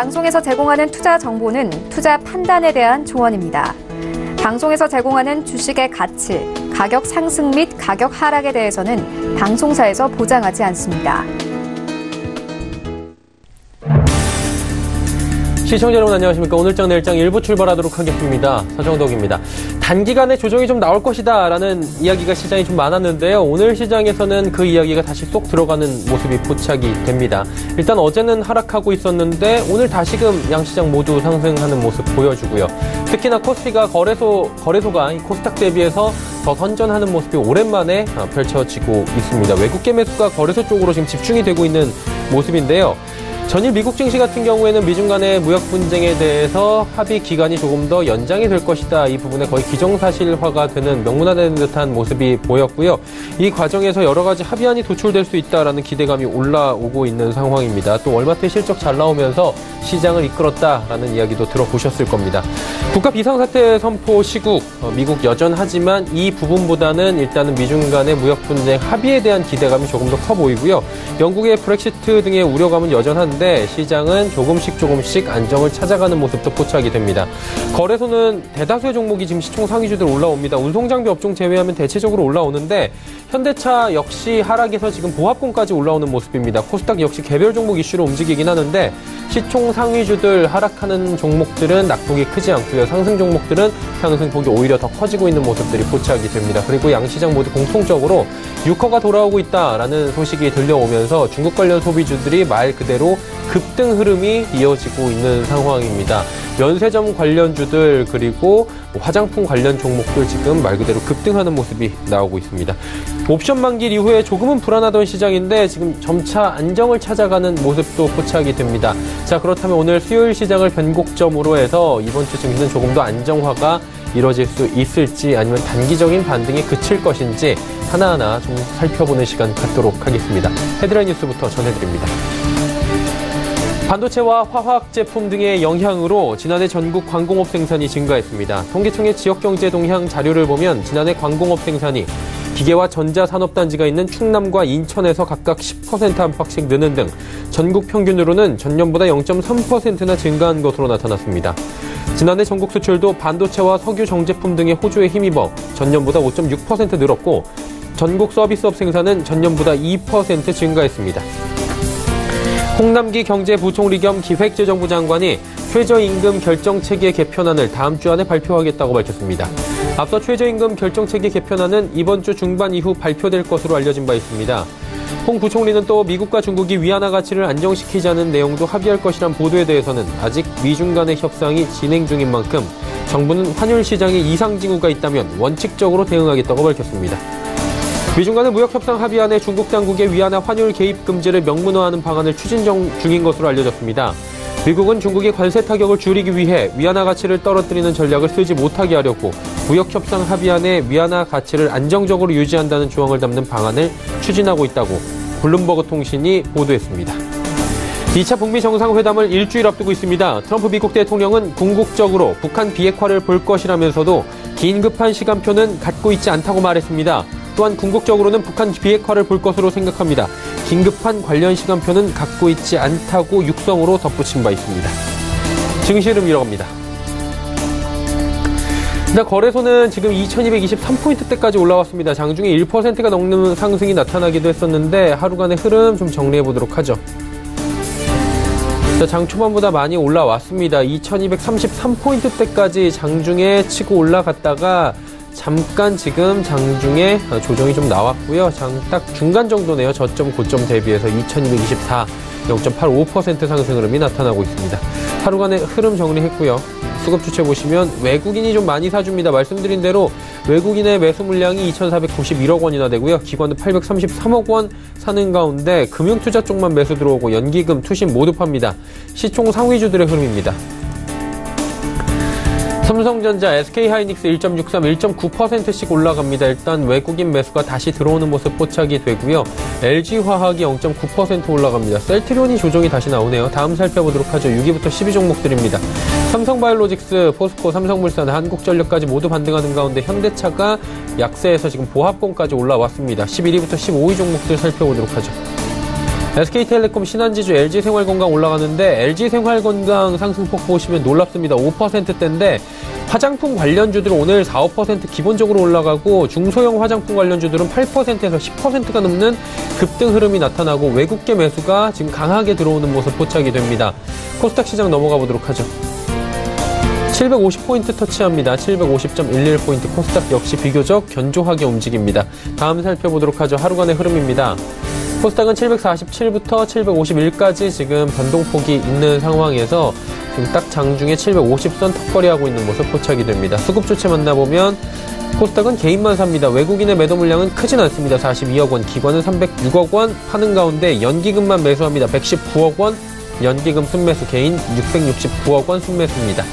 방송에서 제공하는 투자 정보는 투자 판단에 대한 조언입니다. 방송에서 제공하는 주식의 가치, 가격 상승 및 가격 하락에 대해서는 방송사에서 보장하지 않습니다. 시청자 여러분 안녕하십니까. 오늘장 내일장 일부 출발하도록 하겠습니다. 서정덕입니다. 단기간에 조정이 좀 나올 것이다 라는 이야기가 시장에 좀 많았는데요. 오늘 시장에서는 그 이야기가 다시 쏙 들어가는 모습이 포착이 됩니다. 일단 어제는 하락하고 있었는데 오늘 다시금 양시장 모두 상승하는 모습 보여주고요. 특히나 코스피가 거래소가 코스닥 대비해서 더 선전하는 모습이 오랜만에 펼쳐지고 있습니다. 외국계 매수가 거래소 쪽으로 지금 집중이 되고 있는 모습인데요. 전일 미국 증시 같은 경우에는 미중 간의 무역 분쟁에 대해서 합의 기간이 조금 더 연장이 될 것이다. 이 부분에 거의 기정사실화가 되는 명문화되는 듯한 모습이 보였고요. 이 과정에서 여러 가지 합의안이 도출될 수 있다라는 기대감이 올라오고 있는 상황입니다. 또 월마트 실적 잘 나오면서 시장을 이끌었다라는 이야기도 들어보셨을 겁니다. 국가 비상사태 선포 시국, 미국 여전하지만 이 부분보다는 일단은 미중 간의 무역 분쟁 합의에 대한 기대감이 조금 더 커 보이고요. 영국의 브렉시트 등의 우려감은 여전한데 시장은 조금씩 안정을 찾아가는 모습도 포착이 됩니다. 거래소는 대다수의 종목이 지금 시총 상위주들 올라옵니다. 운송장비 업종 제외하면 대체적으로 올라오는데 현대차 역시 하락에서 지금 보합권까지 올라오는 모습입니다. 코스닥 역시 개별 종목 이슈로 움직이긴 하는데 시총 상위주들 하락하는 종목들은 낙폭이 크지 않고요. 상승 종목들은 상승폭이 오히려 더 커지고 있는 모습들이 포착이 됩니다. 그리고 양시장 모두 공통적으로 유커가 돌아오고 있다라는 소식이 들려오면서 중국 관련 소비주들이 말 그대로 급등 흐름이 이어지고 있는 상황입니다. 면세점 관련주들 그리고 화장품 관련 종목들 지금 말 그대로 급등하는 모습이 나오고 있습니다. 옵션 만기 이후에 조금은 불안하던 시장인데 지금 점차 안정을 찾아가는 모습도 포착이 됩니다. 자, 그렇다면 오늘 수요일 시장을 변곡점으로 해서 이번 주 증시는 조금 더 안정화가 이뤄질 수 있을지 아니면 단기적인 반등이 그칠 것인지 하나하나 좀 살펴보는 시간 갖도록 하겠습니다. 헤드라인 뉴스부터 전해드립니다. 반도체와 화학 제품 등의 영향으로 지난해 전국 광공업 생산이 증가했습니다. 통계청의 지역경제 동향 자료를 보면 지난해 광공업 생산이 기계와 전자산업단지가 있는 충남과 인천에서 각각 10% 안팎씩 느는 등 전국 평균으로는 전년보다 0.3%나 증가한 것으로 나타났습니다. 지난해 전국 수출도 반도체와 석유 정제품 등의 호조에 힘입어 전년보다 5.6% 늘었고 전국 서비스업 생산은 전년보다 2% 증가했습니다. 홍남기 경제부총리 겸 기획재정부 장관이 최저임금 결정체계 개편안을 다음 주 안에 발표하겠다고 밝혔습니다. 앞서 최저임금 결정체계 개편안은 이번 주 중반 이후 발표될 것으로 알려진 바 있습니다. 홍 부총리는 또 미국과 중국이 위안화 가치를 안정시키자는 내용도 합의할 것이란 보도에 대해서는 아직 미중 간의 협상이 진행 중인 만큼 정부는 환율 시장에 이상 징후가 있다면 원칙적으로 대응하겠다고 밝혔습니다. 미중 간의 무역협상 합의안에 중국 당국의 위안화 환율 개입 금지를 명문화하는 방안을 추진 중인 것으로 알려졌습니다. 미국은 중국의 관세 타격을 줄이기 위해 위안화 가치를 떨어뜨리는 전략을 쓰지 못하게 하려고 무역협상 합의안에 위안화 가치를 안정적으로 유지한다는 조항을 담는 방안을 추진하고 있다고 블룸버그 통신이 보도했습니다. 2차 북미 정상회담을 일주일 앞두고 있습니다. 트럼프 미국 대통령은 궁극적으로 북한 비핵화를 볼 것이라면서도 긴급한 시간표는 갖고 있지 않다고 말했습니다. 또한 궁극적으로는 북한 비핵화를 볼 것으로 생각합니다. 긴급한 관련 시간표는 갖고 있지 않다고 육성으로 덧붙인 바 있습니다. 증시 흐름 이어갑니다. 거래소는 지금 2223포인트대까지 올라왔습니다. 장중에 1%가 넘는 상승이 나타나기도 했었는데 하루간의 흐름 좀 정리해보도록 하죠. 장 초반보다 많이 올라왔습니다. 2233포인트대까지 장중에 치고 올라갔다가 잠깐 지금 장중에 조정이 좀 나왔고요. 장 딱 중간 정도네요. 저점 고점 대비해서 2224, 0.85% 상승 흐름이 나타나고 있습니다. 하루간의 흐름 정리했고요. 수급 주체 보시면 외국인이 좀 많이 사줍니다. 말씀드린 대로 외국인의 매수 물량이 2,491억 원이나 되고요. 기관도 833억 원 사는 가운데 금융투자 쪽만 매수 들어오고 연기금, 투신 모두 팝니다. 시총 상위주들의 흐름입니다. 삼성전자, SK하이닉스 1.63, 1.9%씩 올라갑니다. 일단 외국인 매수가 다시 들어오는 모습 포착이 되고요. LG화학이 0.9% 올라갑니다. 셀트리온이 조정이 다시 나오네요. 다음 살펴보도록 하죠. 6위부터 12 종목들입니다. 삼성바이오로직스, 포스코, 삼성물산, 한국전력까지 모두 반등하는 가운데 현대차가 약세에서 지금 보합권까지 올라왔습니다. 11위부터 15위 종목들 살펴보도록 하죠. SK텔레콤, 신한지주, LG생활건강 올라가는데 LG생활건강 상승폭 보시면 놀랍습니다. 5%대인데 화장품 관련주들 오늘 4, 5% 기본적으로 올라가고 중소형 화장품 관련주들은 8%에서 10%가 넘는 급등 흐름이 나타나고 외국계 매수가 지금 강하게 들어오는 모습 포착이 됩니다. 코스닥 시장 넘어가 보도록 하죠. 750포인트 터치합니다. 750.11포인트 코스닥 역시 비교적 견조하게 움직입니다. 다음 살펴보도록 하죠. 하루간의 흐름입니다. 코스닥은 747부터 751까지 지금 변동폭이 있는 상황에서 지금 딱 장중에 750선 턱걸이하고 있는 모습 포착이 됩니다. 수급 조치 만나보면 코스닥은 개인만 삽니다. 외국인의 매도 물량은 크진 않습니다. 42억 원, 기관은 306억 원 파는 가운데 연기금만 매수합니다. 119억 원, 연기금 순매수, 개인 669억 원 순매수입니다.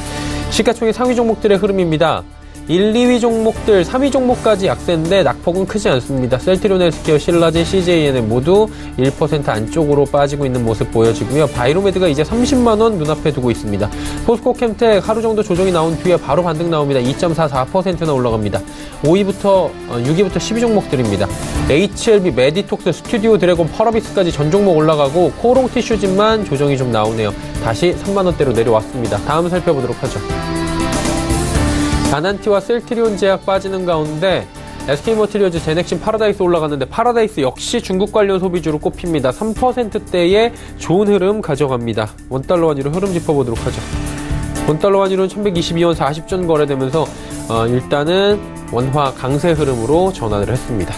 시가총액 상위 종목들의 흐름입니다. 1, 2위 종목들, 3위 종목까지 약세인데 낙폭은 크지 않습니다. 셀트리온 헬스케어, 신라진, CJN은 모두 1% 안쪽으로 빠지고 있는 모습 보여지고요. 바이로메드가 이제 30만원 눈앞에 두고 있습니다. 포스코 캠텍 하루 정도 조정이 나온 뒤에 바로 반등 나옵니다. 2.44%나 올라갑니다. 5위부터 6위부터 10위 종목들입니다. HLB, 메디톡스, 스튜디오 드래곤, 펄어비스까지 전 종목 올라가고 코오롱 티슈진만 조정이 좀 나오네요. 다시 3만원대로 내려왔습니다. 다음 살펴보도록 하죠. 다난티와 셀트리온 제약 빠지는 가운데 SK머티리얼즈, 제넥신, 파라다이스 올라갔는데 파라다이스 역시 중국 관련 소비주로 꼽힙니다. 3%대의 좋은 흐름 가져갑니다. 원달러 환율 흐름 짚어보도록 하죠. 원달러 환율은 1122원 40전 거래되면서 일단은 원화 강세 흐름으로 전환을 했습니다.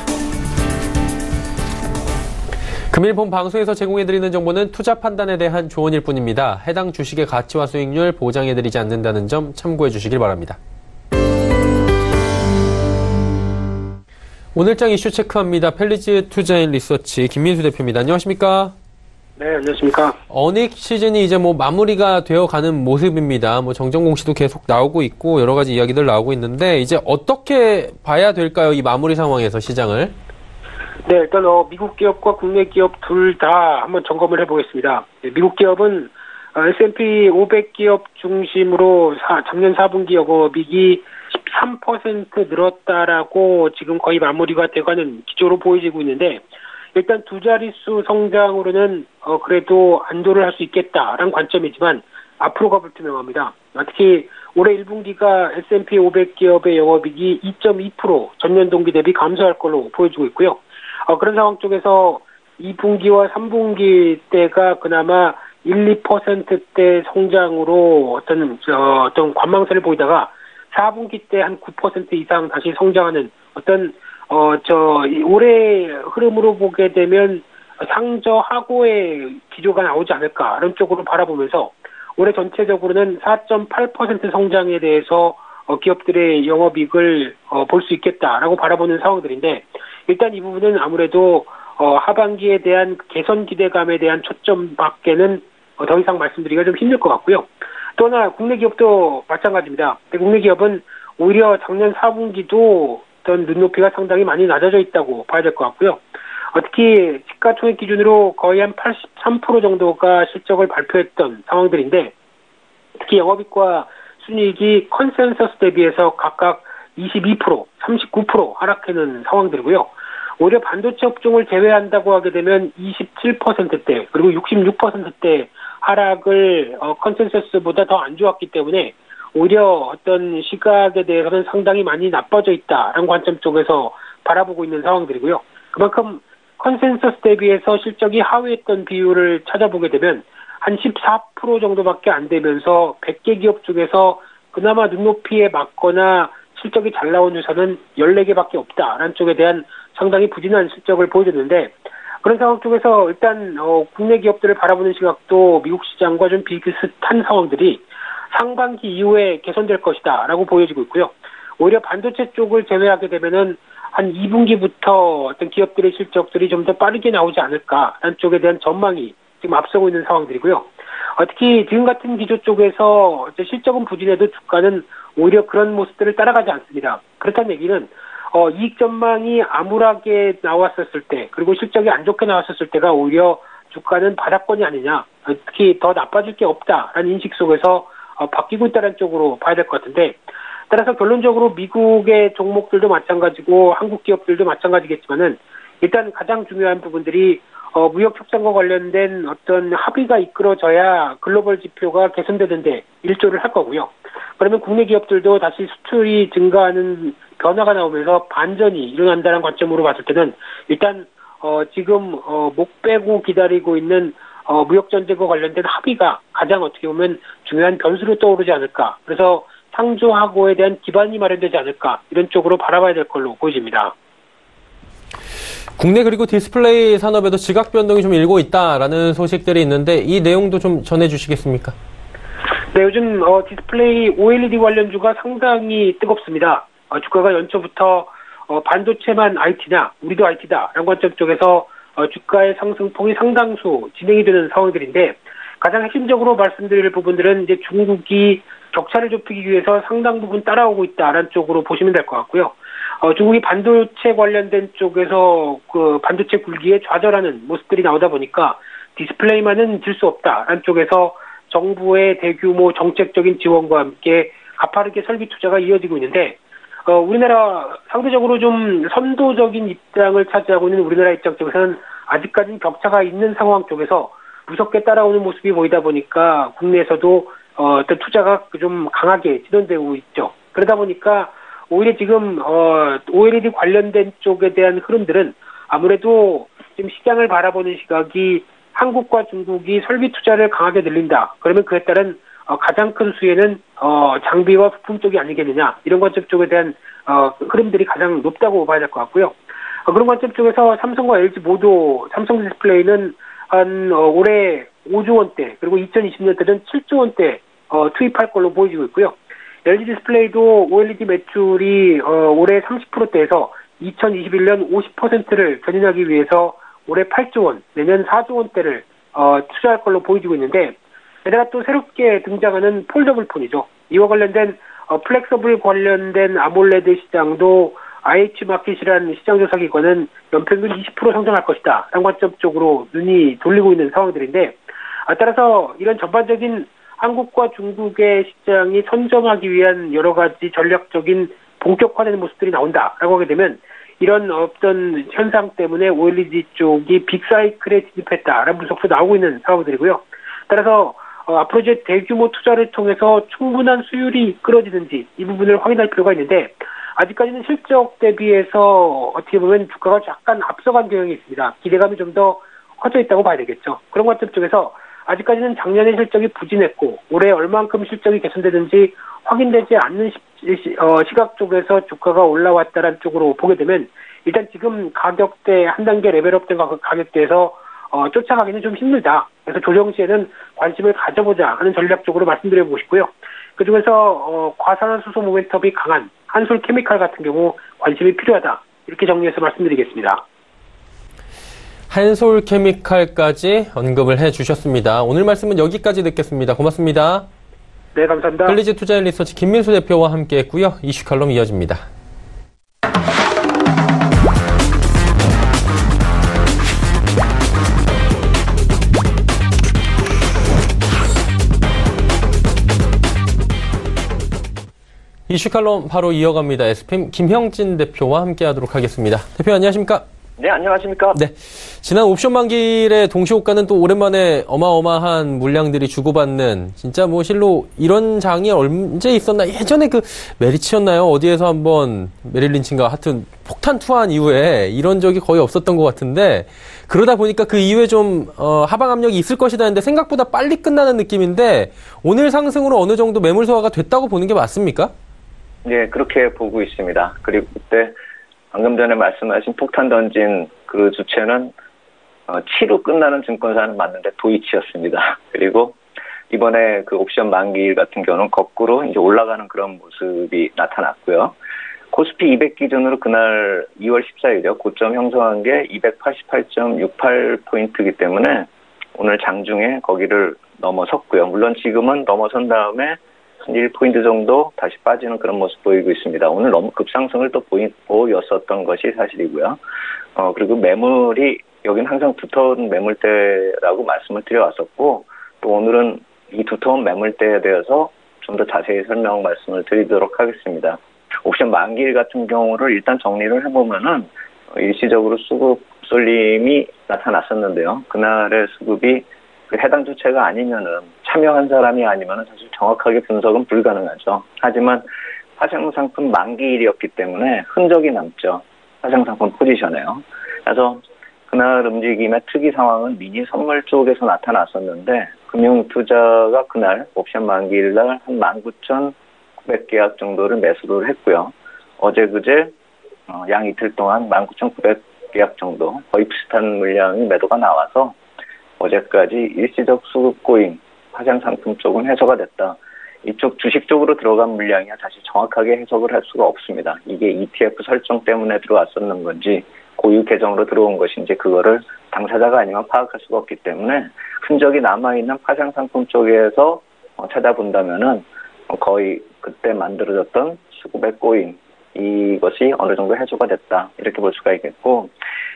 금일 본 방송에서 제공해드리는 정보는 투자 판단에 대한 조언일 뿐입니다. 해당 주식의 가치와 수익률 보장해드리지 않는다는 점 참고해 주시길 바랍니다. 오늘장 이슈 체크합니다. 펠리즈 투자인 리서치 김민수 대표입니다. 안녕하십니까? 네, 안녕하십니까? 어닉 시즌이 이제 마무리가 되어 가는 모습입니다. 정정 공시도 계속 나오고 있고 여러 가지 이야기들 나오고 있는데 이제 어떻게 봐야 될까요? 이 마무리 상황에서 시장을? 네, 일단 미국 기업과 국내 기업 둘 다 한번 점검을 해보겠습니다. 미국 기업은 S&P 500기업 중심으로 작년 4분기 영업이익이 13% 늘었다라고 지금 거의 마무리가 돼가는 기조로 보여지고 있는데, 일단 두 자릿수 성장으로는 그래도 안도를 할 수 있겠다라는 관점이지만 앞으로가 불투명합니다. 특히 올해 1분기가 S&P 500기업의 영업이익이 2.2% 전년 동기 대비 감소할 걸로 보여지고 있고요. 그런 상황 쪽에서 2분기와 3분기 때가 그나마 1, 2%대 성장으로 어떤 관망세를 보이다가 4분기 때 한 9% 이상 다시 성장하는 올해 흐름으로 보게 되면 상저하고의 기조가 나오지 않을까, 이런 쪽으로 바라보면서 올해 전체적으로는 4.8% 성장에 대해서 기업들의 영업이익을 볼 수 있겠다라고 바라보는 상황들인데, 일단 이 부분은 아무래도 하반기에 대한 개선 기대감에 대한 초점밖에는 더 이상 말씀드리기가 좀 힘들 것 같고요. 또 하나 국내 기업도 마찬가지입니다. 국내 기업은 오히려 작년 4분기도 어떤 눈높이가 상당히 많이 낮아져 있다고 봐야 될 것 같고요. 특히 시가총액 기준으로 거의 한 83% 정도가 실적을 발표했던 상황들인데, 특히 영업이익과 순이익이 컨센서스 대비해서 각각 22%, 39% 하락하는 상황들이고요. 오히려 반도체 업종을 제외한다고 하게 되면 27%대 그리고 66%대 하락을 컨센서스보다 더 안 좋았기 때문에 오히려 어떤 시각에 대해서는 상당히 많이 나빠져 있다라는 관점 쪽에서 바라보고 있는 상황들이고요. 그만큼 컨센서스 대비해서 실적이 하회했던 비율을 찾아보게 되면 한 14% 정도밖에 안 되면서 100개 기업 중에서 그나마 눈높이에 맞거나 실적이 잘 나온 회사는 14개밖에 없다라는 쪽에 대한 상당히 부진한 실적을 보여줬는데, 그런 상황 쪽에서 일단 국내 기업들을 바라보는 시각도 미국 시장과 좀 비슷한 상황들이 상반기 이후에 개선될 것이다 라고 보여지고 있고요. 오히려 반도체 쪽을 제외하게 되면은 한 2분기부터 어떤 기업들의 실적들이 좀 더 빠르게 나오지 않을까라는 쪽에 대한 전망이 지금 앞서고 있는 상황들이고요. 특히 지금 같은 기조 쪽에서 실적은 부진해도 주가는 오히려 그런 모습들을 따라가지 않습니다. 그렇다는 얘기는 이익 전망이 암울하게 나왔었을 때, 그리고 실적이 안 좋게 나왔었을 때가 오히려 주가는 바닥권이 아니냐, 특히 더 나빠질 게 없다라는 인식 속에서 바뀌고 있다는 쪽으로 봐야 될 것 같은데, 따라서 결론적으로 미국의 종목들도 마찬가지고 한국 기업들도 마찬가지겠지만은 일단 가장 중요한 부분들이 무역 협상과 관련된 어떤 합의가 이끌어져야 글로벌 지표가 개선되는데 일조를 할 거고요. 그러면 국내 기업들도 다시 수출이 증가하는 변화가 나오면서 반전이 일어난다는 관점으로 봤을 때는 일단 지금 목 빼고 기다리고 있는 무역 전쟁과 관련된 합의가 가장 어떻게 보면 중요한 변수로 떠오르지 않을까. 그래서 상조하고에 대한 기반이 마련되지 않을까. 이런 쪽으로 바라봐야 될 걸로 보여집니다. 국내 그리고 디스플레이 산업에도 지각 변동이 좀 일고 있다라는 소식들이 있는데 이 내용도 좀 전해주시겠습니까? 네, 요즘 디스플레이 OLED 관련주가 상당히 뜨겁습니다. 주가가 연초부터 반도체만 IT냐, 우리도 IT다라는 관점 쪽에서 주가의 상승폭이 상당수 진행이 되는 상황들인데 가장 핵심적으로 말씀드릴 부분들은 이제 중국이 격차를 좁히기 위해서 상당 부분 따라오고 있다라는 쪽으로 보시면 될 것 같고요. 중국이 반도체 관련된 쪽에서 그 반도체 굴기에 좌절하는 모습들이 나오다 보니까 디스플레이만은 질 수 없다라는 쪽에서 정부의 대규모 정책적인 지원과 함께 가파르게 설비 투자가 이어지고 있는데 우리나라 상대적으로 좀 선도적인 입장을 차지하고 있는 우리나라 입장 쪽에서는 아직까지는 격차가 있는 상황 쪽에서 무섭게 따라오는 모습이 보이다 보니까 국내에서도 어떤 투자가 좀 강하게 진행되고 있죠. 그러다 보니까 오히려 지금 OLED 관련된 쪽에 대한 흐름들은 아무래도 지금 시장을 바라보는 시각이 한국과 중국이 설비 투자를 강하게 늘린다. 그러면 그에 따른 가장 큰 수혜는 장비와 부품 쪽이 아니겠느냐. 이런 관점 쪽에 대한 흐름들이 가장 높다고 봐야 될 것 같고요. 그런 관점 쪽에서 삼성과 LG 모두 삼성 디스플레이는 한 올해 5조 원대 그리고 2020년대는 7조 원대 투입할 걸로 보여지고 있고요. LG 디스플레이도 OLED 매출이 올해 30%대에서 2021년 50%를 견인하기 위해서 올해 8조 원, 내년 4조 원대를 투자할 걸로 보여지고 있는데 게다가 또 새롭게 등장하는 폴더블 폰이죠. 이와 관련된 플렉서블 관련된 아몰레드 시장도 IH마켓이라는 시장조사기관은 연평균 20% 성장할 것이다. 라는 관점 쪽으로 눈이 돌리고 있는 상황들인데 따라서 이런 전반적인 한국과 중국의 시장이 선점하기 위한 여러 가지 전략적인 본격화되는 모습들이 나온다라고 하게 되면 이런 어떤 현상 때문에 OLED 쪽이 빅사이클에 진입했다라는 분석도 나오고 있는 상황들이고요. 따라서 앞으로 이제 대규모 투자를 통해서 충분한 수율이 이끌어지는지 이 부분을 확인할 필요가 있는데 아직까지는 실적 대비해서 어떻게 보면 주가가 약간 앞서간 경향이 있습니다. 기대감이 좀 더 커져 있다고 봐야 되겠죠. 그런 관점 쪽에서 아직까지는 작년의 실적이 부진했고 올해 얼만큼 실적이 개선되는지 확인되지 않는 시각 쪽에서 주가가 올라왔다는 쪽으로 보게 되면 일단 지금 가격대 한 단계 레벨업된 가격대에서 쫓아가기는 좀 힘들다. 그래서 조정 시에는 관심을 가져보자 하는 전략적으로 말씀드려보고 싶고요. 그중에서 과산화수소 모멘텀이 강한 한솔케미칼 같은 경우 관심이 필요하다. 이렇게 정리해서 말씀드리겠습니다. 한솔케미칼까지 언급을 해주셨습니다. 오늘 말씀은 여기까지 듣겠습니다. 고맙습니다. 네, 감사합니다. 클리즈 투자앤리서치 김민수 대표와 함께했고요. 이슈 칼럼 이어집니다. 이슈 칼럼 바로 이어갑니다. SPM 김형진 대표와 함께하도록 하겠습니다. 대표 안녕하십니까? 네, 안녕하십니까? 네. 지난 옵션 만기일에 동시호가는 또 오랜만에 어마어마한 물량들이 주고받는 진짜 뭐 실로 이런 장이 언제 있었나? 예전에 그 메리츠였나요? 어디에서 한번 메릴 린치인가 하여튼 폭탄 투하한 이후에 이런 적이 거의 없었던 것 같은데 그러다 보니까 그 이후에 좀 하방 압력이 있을 것이다 했는데 생각보다 빨리 끝나는 느낌인데 오늘 상승으로 어느 정도 매물 소화가 됐다고 보는 게 맞습니까? 네, 그렇게 보고 있습니다. 그리고 그때 방금 전에 말씀하신 폭탄 던진 그 주체는 7로 끝나는 증권사는 맞는데 도이치였습니다. 그리고 이번에 그 옵션 만기일 같은 경우는 거꾸로 이제 올라가는 그런 모습이 나타났고요. 코스피 200 기준으로 그날 2월 14일이요. 고점 형성한 게 288.68포인트이기 때문에 오늘 장중에 거기를 넘어섰고요. 물론 지금은 넘어선 다음에 1포인트 정도 다시 빠지는 그런 모습 보이고 있습니다. 오늘 너무 급상승을 또 보였었던 것이 사실이고요. 그리고 매물이 여긴 항상 두터운 매물대라고 말씀을 드려왔었고 또 오늘은 이 두터운 매물대에 대해서 좀 더 자세히 설명 말씀을 드리도록 하겠습니다. 옵션 만기일 같은 경우를 일단 정리를 해보면은 일시적으로 수급 쏠림이 나타났었는데요. 그날의 수급이 그 해당 주체가 아니면은 참여한 사람이 아니면은 사실 정확하게 분석은 불가능하죠. 하지만 화장상품 만기일이었기 때문에 흔적이 남죠. 화장상품 포지션에요. 그래서 그날 움직임의 특이 상황은 미니 선물 쪽에서 나타났었는데 금융투자가 그날 옵션 만기일 날 한 19,900계약 정도를 매수를 했고요. 어제 그제 양 이틀 동안 19,900계약 정도 거의 비슷한 물량이 매도가 나와서 어제까지 일시적 수급 고임 화장상품 쪽은 해소가 됐다. 이쪽 주식 쪽으로 들어간 물량이야 다시 정확하게 해석을 할 수가 없습니다. 이게 ETF 설정 때문에 들어왔었는 건지 고유 계정으로 들어온 것인지 그거를 당사자가 아니면 파악할 수가 없기 때문에 흔적이 남아있는 화장상품 쪽에서 찾아본다면은 거의 그때 만들어졌던 수급의 꼬임 이것이 어느 정도 해소가 됐다 이렇게 볼 수가 있겠고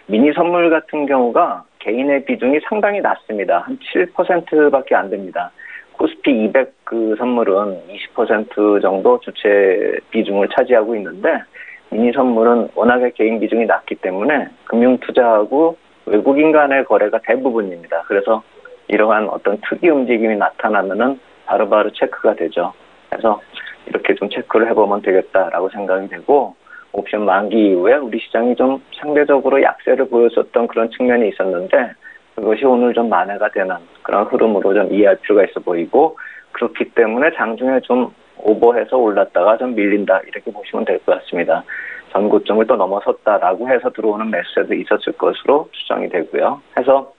미니 선물 같은 경우가 개인의 비중이 상당히 낮습니다. 한 7%밖에 안 됩니다. 코스피 200 그 선물은 20% 정도 주체 비중을 차지하고 있는데 미니 선물은 워낙에 개인 비중이 낮기 때문에 금융투자하고 외국인 간의 거래가 대부분입니다. 그래서 이러한 어떤 특이 움직임이 나타나면은 바로바로 체크가 되죠. 그래서 이렇게 좀 체크를 해보면 되겠다라고 생각이 되고 옵션 만기 이후에 우리 시장이 좀 상대적으로 약세를 보였었던 그런 측면이 있었는데 그것이 오늘 좀 만회가 되는 그런 흐름으로 좀 이해할 필요가 있어 보이고 그렇기 때문에 장중에 좀 오버해서 올랐다가 좀 밀린다 이렇게 보시면 될 것 같습니다. 전고점을 또 넘어섰다라고 해서 들어오는 매수세도 있었을 것으로 추정이 되고요. 해서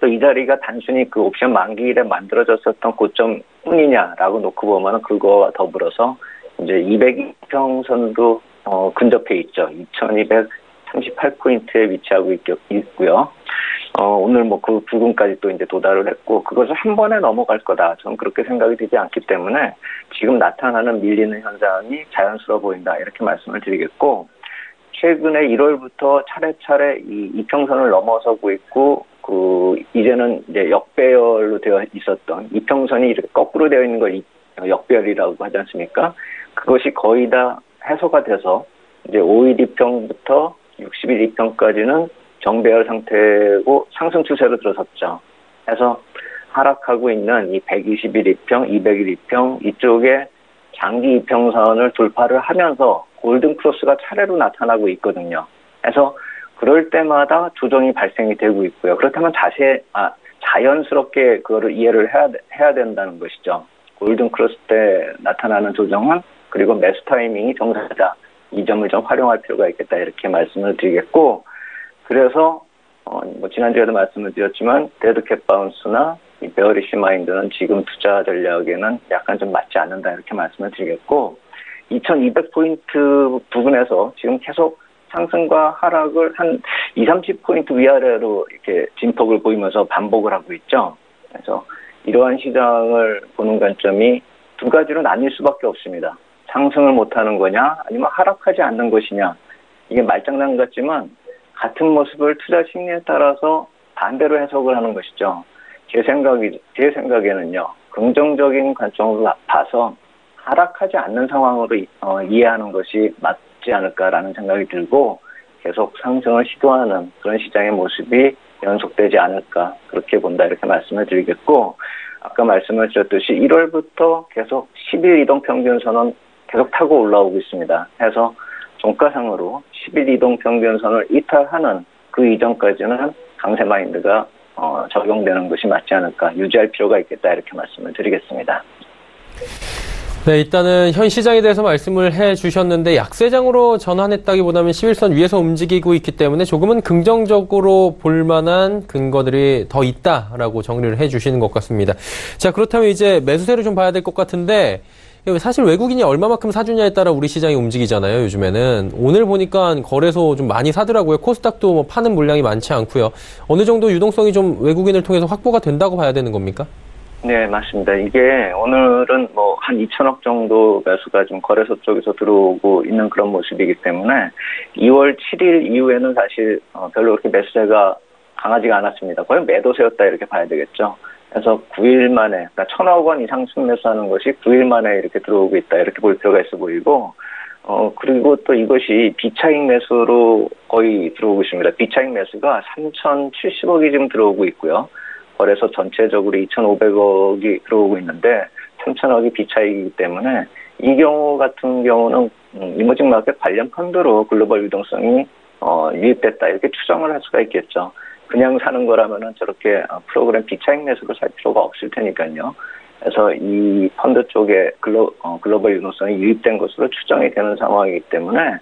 또 이 자리가 단순히 그 옵션 만기일에 만들어졌었던 고점뿐이냐라고 놓고 보면 그거와 더불어서 이제 200평선도 근접해 있죠. 2238포인트에 위치하고 있고요. 오늘 뭐 그 부근까지 또 이제 도달을 했고 그것을 한 번에 넘어갈 거다. 저는 그렇게 생각이 되지 않기 때문에 지금 나타나는 밀리는 현상이 자연스러워 보인다. 이렇게 말씀을 드리겠고 최근에 1월부터 차례차례 이 이평선을 넘어서고 있고 이제는 이제 역배열로 되어 있었던 이평선이 이렇게 거꾸로 되어 있는 걸 역배열이라고 하지 않습니까? 그것이 거의 다 해소가 돼서 이제 5일2평부터 60일2평까지는 정배열 상태고 상승 추세로 들어섰죠. 그래서 하락하고 있는 이 120일 2평, 200일 2평 이쪽에 장기 2평선을 돌파를 하면서 골든 크로스가 차례로 나타나고 있거든요. 그래서 그럴 때마다 조정이 발생이 되고 있고요. 그렇다면 자연스럽게 그거를 이해를 해야 된다는 것이죠. 골든 크로스 때 나타나는 조정은 그리고 매수 타이밍이 정상이다. 이 점을 좀 활용할 필요가 있겠다. 이렇게 말씀을 드리겠고 그래서 뭐 지난주에도 말씀을 드렸지만 데드캣 바운스나 이 베어리시 마인드는 지금 투자 전략에는 약간 좀 맞지 않는다 이렇게 말씀을 드리겠고 2200포인트 부근에서 지금 계속 상승과 하락을 한 20-30포인트 위아래로 이렇게 진폭을 보이면서 반복을 하고 있죠. 그래서 이러한 시장을 보는 관점이 두 가지로 나뉠 수밖에 없습니다. 상승을 못하는 거냐 아니면 하락하지 않는 것이냐 이게 말장난 같지만 같은 모습을 투자 심리에 따라서 반대로 해석을 하는 것이죠. 제 생각에는요. 긍정적인 관점으로 봐서 하락하지 않는 상황으로 이해하는 것이 맞지 않을까라는 생각이 들고 계속 상승을 시도하는 그런 시장의 모습이 연속되지 않을까 그렇게 본다 이렇게 말씀을 드리겠고 아까 말씀을 드렸듯이 1월부터 계속 10일 이동평균선은 계속 타고 올라오고 있습니다. 해서 종가상으로 10일 이동평균선을 이탈하는 그 이전까지는 강세 마인드가 적용되는 것이 맞지 않을까 유지할 필요가 있겠다 이렇게 말씀을 드리겠습니다. 네, 일단은 현 시장에 대해서 말씀을 해주셨는데 약세장으로 전환했다기보다는 11선 위에서 움직이고 있기 때문에 조금은 긍정적으로 볼 만한 근거들이 더 있다라고 정리를 해주시는 것 같습니다. 자, 그렇다면 이제 매수세를 좀 봐야 될 것 같은데 사실 외국인이 얼마만큼 사주냐에 따라 우리 시장이 움직이잖아요, 요즘에는. 오늘 보니까 거래소 좀 많이 사더라고요. 코스닥도 뭐 파는 물량이 많지 않고요. 어느 정도 유동성이 좀 외국인을 통해서 확보가 된다고 봐야 되는 겁니까? 네, 맞습니다. 이게 오늘은 뭐 한 2천억 정도 매수가 좀 거래소 쪽에서 들어오고 있는 그런 모습이기 때문에 2월 7일 이후에는 사실 별로 그렇게 매수세가 강하지가 않았습니다. 거의 매도세였다 이렇게 봐야 되겠죠. 그래서 9일 만에, 그러니까 1,000억 원 이상 순매수하는 것이 9일 만에 이렇게 들어오고 있다. 이렇게 볼 필요가 있어 보이고, 그리고 또 이것이 비차익 매수로 거의 들어오고 있습니다. 비차익 매수가 3,070억이 지금 들어오고 있고요. 거래소 전체적으로 2,500억이 들어오고 있는데 3,000억이 비차익이기 때문에 이 경우 같은 경우는 이머징 마켓 관련 펀드로 글로벌 유동성이 유입됐다 이렇게 추정을 할 수가 있겠죠. 그냥 사는 거라면은 저렇게 프로그램 비차익 매수로 살 필요가 없을 테니까요. 그래서 이 펀드 쪽에 글로벌 유동성이 유입된 것으로 추정이 되는 상황이기 때문에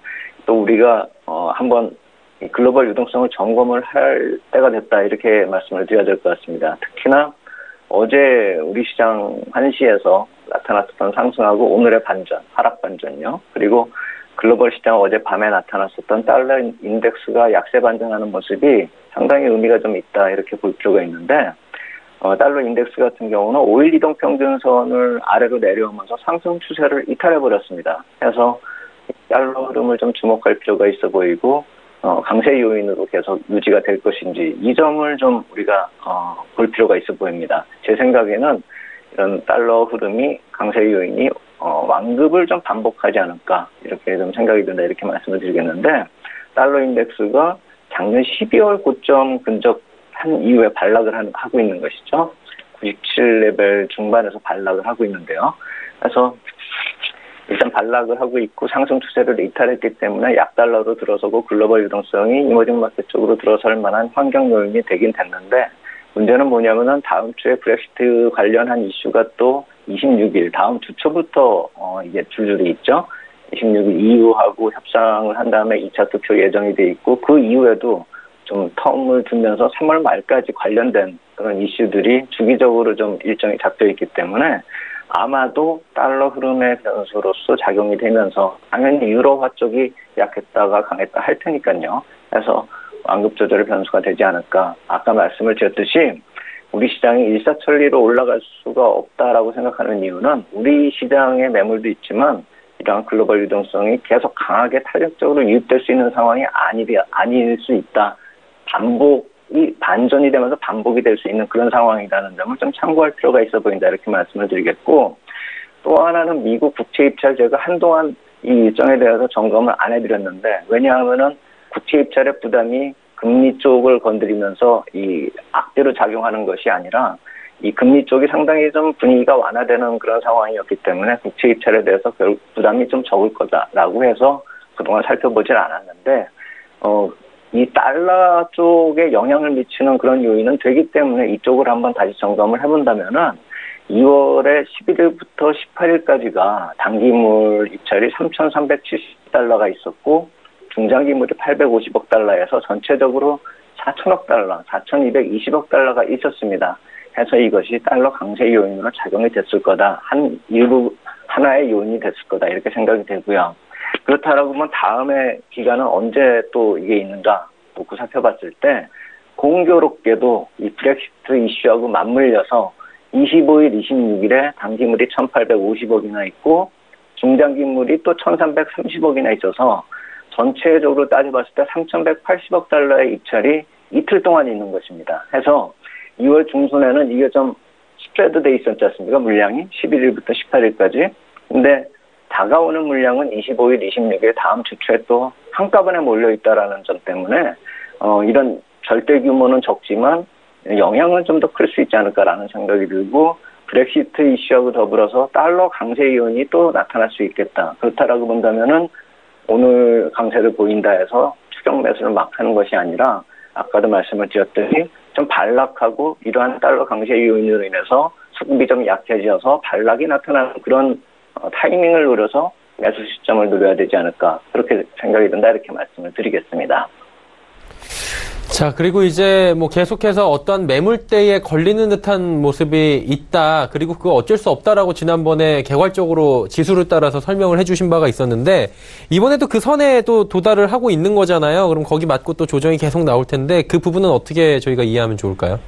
또 우리가 한번 이 글로벌 유동성을 점검을 할 때가 됐다 이렇게 말씀을 드려야 될 것 같습니다. 특히나 어제 우리 시장 1시에서 나타났던 상승하고 오늘의 반전, 하락 반전요. 그리고 글로벌 시장 어제 밤에 나타났었던 달러 인덱스가 약세 반전하는 모습이 상당히 의미가 좀 있다 이렇게 볼 필요가 있는데 달러 인덱스 같은 경우는 5일 이동 평균선을 아래로 내려오면서 상승 추세를 이탈해 버렸습니다. 그래서 달러 흐름을 좀 주목할 필요가 있어 보이고 강세 요인으로 계속 유지가 될 것인지 이 점을 좀 우리가 볼 필요가 있어 보입니다. 제 생각에는 이런 달러 흐름이 강세 요인이 완급을 좀 반복하지 않을까 이렇게 좀 생각이 든다 이렇게 말씀을 드리겠는데 달러 인덱스가 작년 12월 고점 근접한 이후에 반락을 하고 있는 것이죠. 97레벨 중반에서 반락을 하고 있는데요. 그래서 일단 반락을 하고 있고 상승 추세를 이탈했기 때문에 약달러로 들어서고 글로벌 유동성이 이머징 마켓 쪽으로 들어설 만한 환경 요인이 되긴 됐는데 문제는 뭐냐면은 다음 주에 브렉시트 관련한 이슈가 또 26일 다음 주 초부터 이게 줄줄이 있죠. 26일 이후하고 협상을 한 다음에 2차 투표 예정이 돼 있고 그 이후에도 좀 텀을 두면서 3월 말까지 관련된 그런 이슈들이 주기적으로 좀 일정이 잡혀 있기 때문에 아마도 달러 흐름의 변수로서 작용이 되면서 당연히 유로화 쪽이 약했다가 강했다 할 테니까요. 그래서 완급 조절의 변수가 되지 않을까. 아까 말씀을 드렸듯이 우리 시장이 일사천리로 올라갈 수가 없다라고 생각하는 이유는 우리 시장의 매물도 있지만 이러한 글로벌 유동성이 계속 강하게 탄력적으로 유입될 수 있는 상황이 아닐 수 있다. 반전이 되면서 반복이 될 수 있는 그런 상황이라는 점을 좀 참고할 필요가 있어 보인다 이렇게 말씀을 드리겠고 또 하나는 미국 국채 입찰 제가 한동안 이 일정에 대해서 점검을 안 해드렸는데 왜냐하면은 국채 입찰의 부담이 금리 쪽을 건드리면서 이 악재로 작용하는 것이 아니라 이 금리 쪽이 상당히 좀 분위기가 완화되는 그런 상황이었기 때문에 국채 입찰에 대해서 결국 부담이 좀 적을 거다라고 해서 그동안 살펴보질 않았는데 이 달러 쪽에 영향을 미치는 그런 요인은 되기 때문에 이쪽을 한번 다시 점검을 해본다면은 2월에 11일부터 18일까지가 단기물 입찰이 3,370달러가 있었고 중장기물이 850억 달러에서 전체적으로 4천억 달러, 4,220억 달러가 있었습니다. 해서 이것이 달러 강세 요인으로 작용이 됐을 거다. 하나의 요인이 됐을 거다. 이렇게 생각이 되고요. 그렇다라고 하면 다음에 기간은 언제 또 이게 있는가 놓고 살펴봤을 때 공교롭게도 이 브렉시트 이슈하고 맞물려서 25일, 26일에 단기물이 1,850억이나 있고 중장기물이 또 1,330억이나 있어서 전체적으로 따져봤을 때 3,180억 달러의 입찰이 이틀 동안 있는 것입니다. 해서 2월 중순에는 이게 좀 스프레드 돼 있었지 않습니까? 물량이 11일부터 18일까지. 근데 다가오는 물량은 25일, 26일 다음 주 초에 또 한꺼번에 몰려있다라는 점 때문에 이런 절대 규모는 적지만 영향은 좀 더 클 수 있지 않을까라는 생각이 들고 브렉시트 이슈하고 더불어서 달러 강세 요인이 또 나타날 수 있겠다. 그렇다라고 본다면은 오늘 강세를 보인다 해서 추격 매수를 막 하는 것이 아니라 아까도 말씀을 드렸듯이 좀 반락하고 이러한 달러 강세 요인으로 인해서 수급이 좀 약해져서 반락이 나타나는 그런 타이밍을 노려서 매수 시점을 노려야 되지 않을까 그렇게 생각이 든다 이렇게 말씀을 드리겠습니다. 자, 그리고 이제 뭐 계속해서 어떤 매물대에 걸리는 듯한 모습이 있다. 그리고 그거 어쩔 수 없다라고 지난번에 개괄적으로 지수를 따라서 설명을 해주신 바가 있었는데 이번에도 그 선에 또 도달을 하고 있는 거잖아요. 그럼 거기 맞고 또 조정이 계속 나올 텐데 그 부분은 어떻게 저희가 이해하면 좋을까요?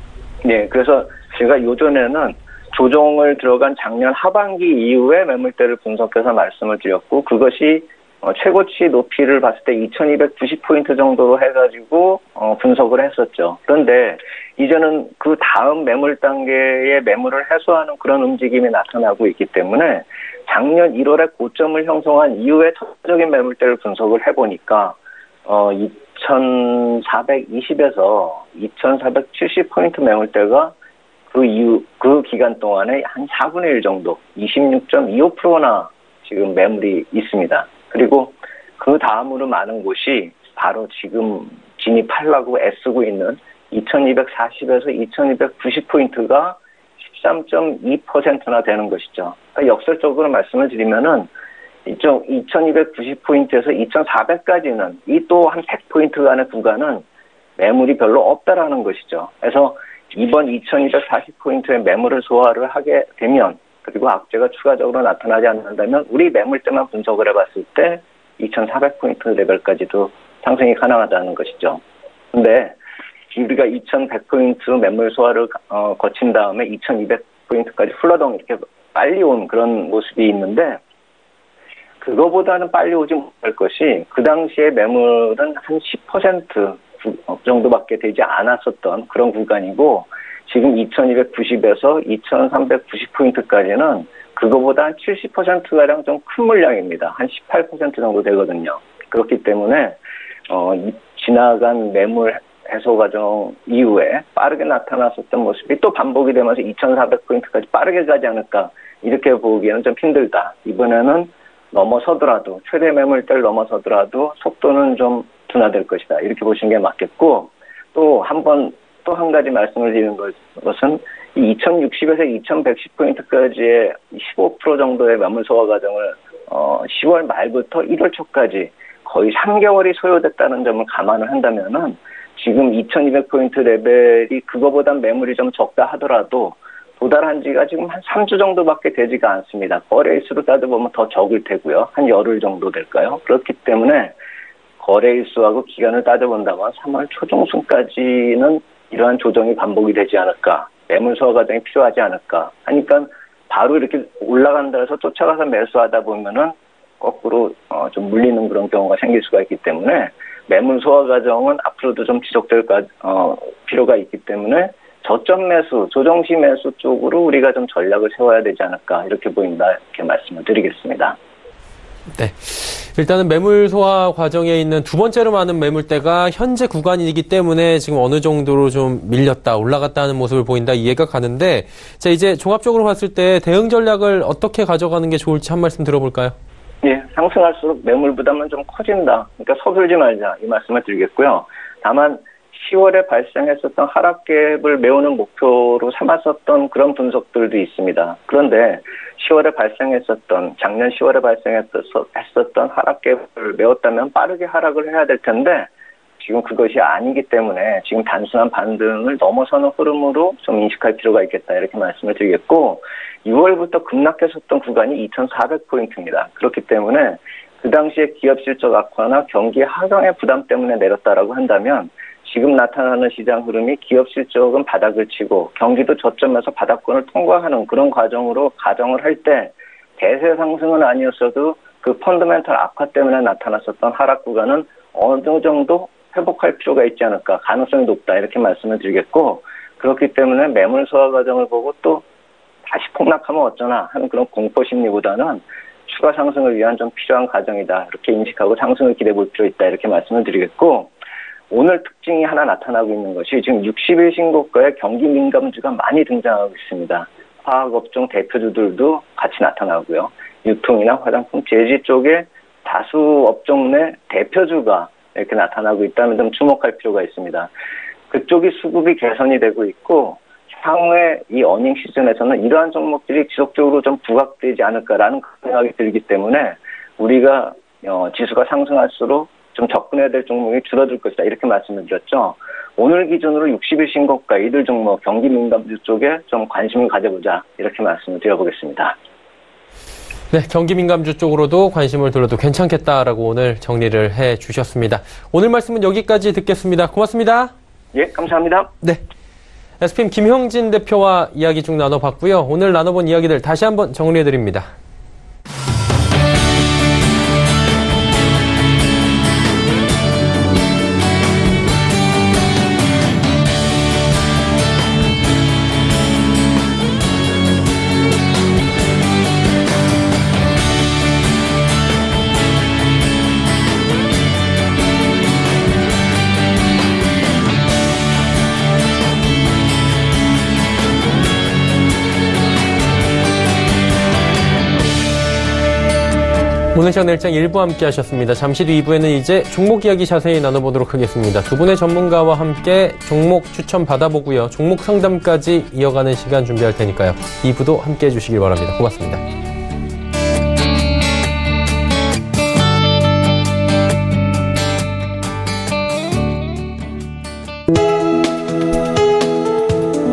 네, 그래서 제가 요전에는 조정을 들어간 작년 하반기 이후에 매물대를 분석해서 말씀을 드렸고 그것이 최고치 높이를 봤을 때 2290포인트 정도로 해가지고 분석을 했었죠. 그런데 이제는 그 다음 매물 단계의 매물을 해소하는 그런 움직임이 나타나고 있기 때문에 작년 1월에 고점을 형성한 이후에 전체적인 매물대를 분석을 해보니까 2420에서 2470포인트 매물대가 그 기간 동안에 한 4분의 1 정도, 26.25%나 지금 매물이 있습니다. 그리고 그 다음으로 많은 곳이 바로 지금 진입하려고 애쓰고 있는 2240에서 2290포인트가 13.2%나 되는 것이죠. 그러니까 역설적으로 말씀을 드리면은 이쪽 2290포인트에서 2400까지는 이 또 한 100포인트 간의 구간은 매물이 별로 없다라는 것이죠. 그래서 이번 2240포인트의 매물을 소화를 하게 되면, 그리고 악재가 추가적으로 나타나지 않는다면 우리 매물대만 분석을 해봤을 때 2400포인트 레벨까지도 상승이 가능하다는 것이죠. 근데 우리가 2100포인트 매물 소화를 거친 다음에 2200포인트까지 훌러덩 이렇게 빨리 온 그런 모습이 있는데, 그거보다는 빨리 오지 못할 것이 그 당시에 매물은 한 10% 정도밖에 되지 않았었던 그런 구간이고, 지금 2290에서 2390포인트까지는 그거보다 한 70%가량 좀 큰 물량입니다. 한 18% 정도 되거든요. 그렇기 때문에 지나간 매물 해소 과정 이후에 빠르게 나타났었던 모습이 또 반복이 되면서 2400포인트까지 빠르게 가지 않을까, 이렇게 보기에는 좀 힘들다. 이번에는 넘어서더라도, 최대 매물대를 넘어서더라도 속도는 좀 둔화될 것이다. 이렇게 보시는 게 맞겠고, 또 한 가지 말씀을 드리는 것은 이 2060에서 2110포인트까지의 15% 정도의 매물 소화 과정을 10월 말부터 1월 초까지 거의 3개월이 소요됐다는 점을 감안을 한다면은, 지금 2200포인트 레벨이 그거보단 매물이 좀 적다 하더라도 도달한 지가 지금 한 3주 정도밖에 되지가 않습니다. 거래일수로 따져보면 더 적을 테고요. 한 열흘 정도 될까요? 그렇기 때문에 거래일수하고 기간을 따져본다면 3월 초중순까지는 이러한 조정이 반복이 되지 않을까, 매물 소화 과정이 필요하지 않을까 하니까, 바로 이렇게 올라간다 해서 쫓아가서 매수하다 보면은 거꾸로 좀 물리는 그런 경우가 생길 수가 있기 때문에, 매물 소화 과정은 앞으로도 좀 지속될 필요가 있기 때문에 저점 매수, 조정시 매수 쪽으로 우리가 좀 전략을 세워야 되지 않을까, 이렇게 보인다, 이렇게 말씀을 드리겠습니다. 네. 일단은 매물 소화 과정에 있는 두 번째로 많은 매물대가 현재 구간이기 때문에 지금 어느 정도로 좀 밀렸다, 올라갔다 하는 모습을 보인다, 이해가 가는데, 자, 이제 종합적으로 봤을 때 대응 전략을 어떻게 가져가는 게 좋을지 한 말씀 들어볼까요? 예, 상승할수록 매물 부담은 좀 커진다. 그러니까 서둘지 말자, 이 말씀을 드리겠고요. 다만 10월에 발생했었던 하락갭을 메우는 목표로 삼았었던 그런 분석들도 있습니다. 그런데 10월에 발생했었던, 작년 10월에 발생했었던 하락갭을 메웠다면 빠르게 하락을 해야 될 텐데, 지금 그것이 아니기 때문에 지금 단순한 반등을 넘어서는 흐름으로 좀 인식할 필요가 있겠다, 이렇게 말씀을 드리겠고, 6월부터 급락했었던 구간이 2400포인트입니다. 그렇기 때문에 그 당시에 기업 실적 악화나 경기 하강의 부담 때문에 내렸다라고 한다면, 지금 나타나는 시장 흐름이 기업 실적은 바닥을 치고 경기도 저점에서 바닥권을 통과하는 그런 과정으로 가정을 할 때, 대세 상승은 아니었어도 그 펀더멘털 악화 때문에 나타났었던 하락 구간은 어느 정도 회복할 필요가 있지 않을까, 가능성이 높다, 이렇게 말씀을 드리겠고, 그렇기 때문에 매물 소화 과정을 보고 또 다시 폭락하면 어쩌나 하는 그런 공포 심리보다는 추가 상승을 위한 좀 필요한 과정이다, 이렇게 인식하고 상승을 기대해 볼 필요 있다, 이렇게 말씀을 드리겠고, 오늘 특징이 하나 나타나고 있는 것이 지금 60일 신고가의 경기 민감주가 많이 등장하고 있습니다. 화학업종 대표주들도 같이 나타나고요. 유통이나 화장품, 제지 쪽에 다수 업종 내 대표주가 이렇게 나타나고 있다면 좀 주목할 필요가 있습니다. 그쪽이 수급이 개선이 되고 있고, 향후에 이 어닝 시즌에서는 이러한 종목들이 지속적으로 좀 부각되지 않을까라는 생각이 들기 때문에, 우리가 지수가 상승할수록 좀 접근해야 될 종목이 줄어들 것이다, 이렇게 말씀을 드렸죠. 오늘 기준으로 60일 신고가 이들 종목, 경기 민감주 쪽에 좀 관심을 가져보자, 이렇게 말씀을 드려보겠습니다. 네, 경기 민감주 쪽으로도 관심을 들어도 괜찮겠다라고 오늘 정리를 해 주셨습니다. 오늘 말씀은 여기까지 듣겠습니다. 고맙습니다. 예, 감사합니다. 네. SPM 김형진 대표와 이야기 쭉 나눠봤고요. 오늘 나눠본 이야기들 다시 한번 정리해드립니다. 오늘 시간 일장 1부 함께 하셨습니다. 잠시 뒤 2부에는 이제 종목 이야기 자세히 나눠보도록 하겠습니다. 두 분의 전문가와 함께 종목 추천 받아보고요. 종목 상담까지 이어가는 시간 준비할 테니까요. 2부도 함께 해주시길 바랍니다. 고맙습니다.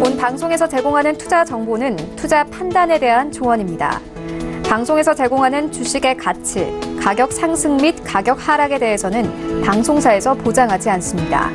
본 방송에서 제공하는 투자 정보는 투자 판단에 대한 조언입니다. 방송에서 제공하는 주식의 가치, 가격 상승 및 가격 하락에 대해서는 방송사에서 보장하지 않습니다.